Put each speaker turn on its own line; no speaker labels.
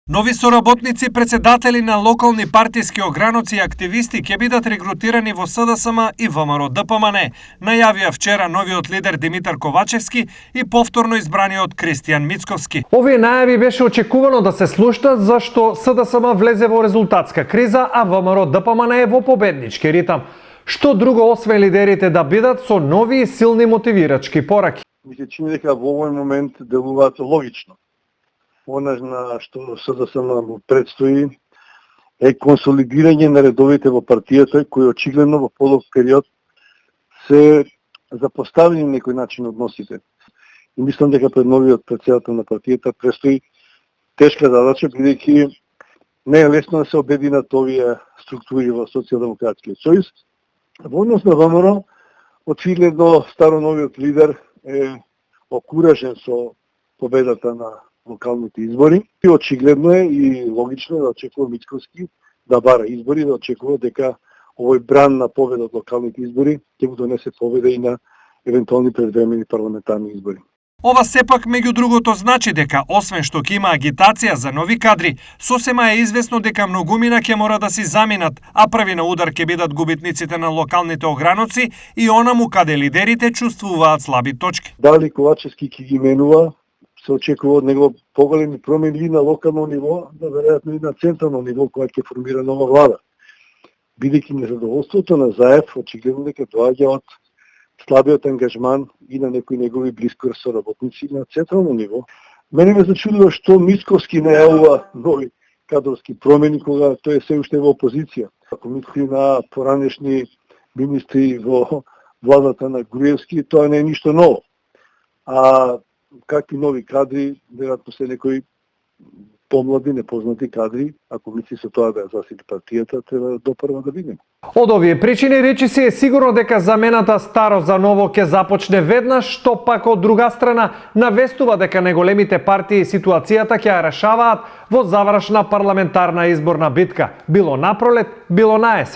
Нови соработници, председатели на локални партиски ограноци и активисти ќе бидат регрутирани во СДСМ и ВМРО ДПМН, најавија вчера новиот лидер Димитар Ковачевски и повторно избраниот Кристијан Мицковски.
Овие најави беше очекувано да се слуштат, зашто СДСМ влезе во резултатска криза, а ВМРО ДПМН е во победнички ритам. Што друго освен лидерите да бидат со нови и силни мотивирачки пораки?
Ми се чини дека во овој момент делуваат логично. Она на што СДСМ му предстои е консолидирање на редовите во партијата, кои очигледно во подолг период се запоставени на некој начин односите. И мислам дека пред новиот председател на партијата предстои тешка задача, бидејќи не е лесно да се обединат овие структури во Социјалдемократскиот сојуз. Во однос на ВМРО, очигледно старо новиот лидер е окуражен со победата на локалните избори. И очигледно е и логично да очекува Мицковски да бара избори, да очекува дека овој бран на победа од локалните избори ќе му донесе победа и на евентуални предвремени парламентарни избори.
Ова сепак, меѓу другото, значи дека, освен што ќе има агитација за нови кадри, сосема е известно дека многумина ќе мора да си заминат, а први на удар ќе бидат губитниците на локалните ограноци и онаму каде лидерите чувствуваат слаби точки.
Дали Ковачевски ќе ги менува, се очекува од него поголеми промени и на локално ниво, да веројатно и на централно ниво, кога ќе формира нова влада. Бидејќи незадоволството на Заев очигледно дека доаѓа од слабиот ангажман и на некои негови блиско соработници на централно ниво. Мене ме зачудува што Мицковски најавува нови кадровски промени кога тој е се уште во опозиција. Ако мисли на поранешни министри во владата на Груевски, тоа не е ништо ново. А какви нови кадри, веројатно се некои помлади, непознати кадри, ако мисли со тоа да ја засили партијата, треба допрва да видиме.
Од овие причини речиси е сигурно дека замената старо за ново ќе започне веднаш, што пак од друга страна навестува дека неголемите партии ситуацијата ќе ја решаваат во завршна парламентарна изборна битка, било напролет, било на есен.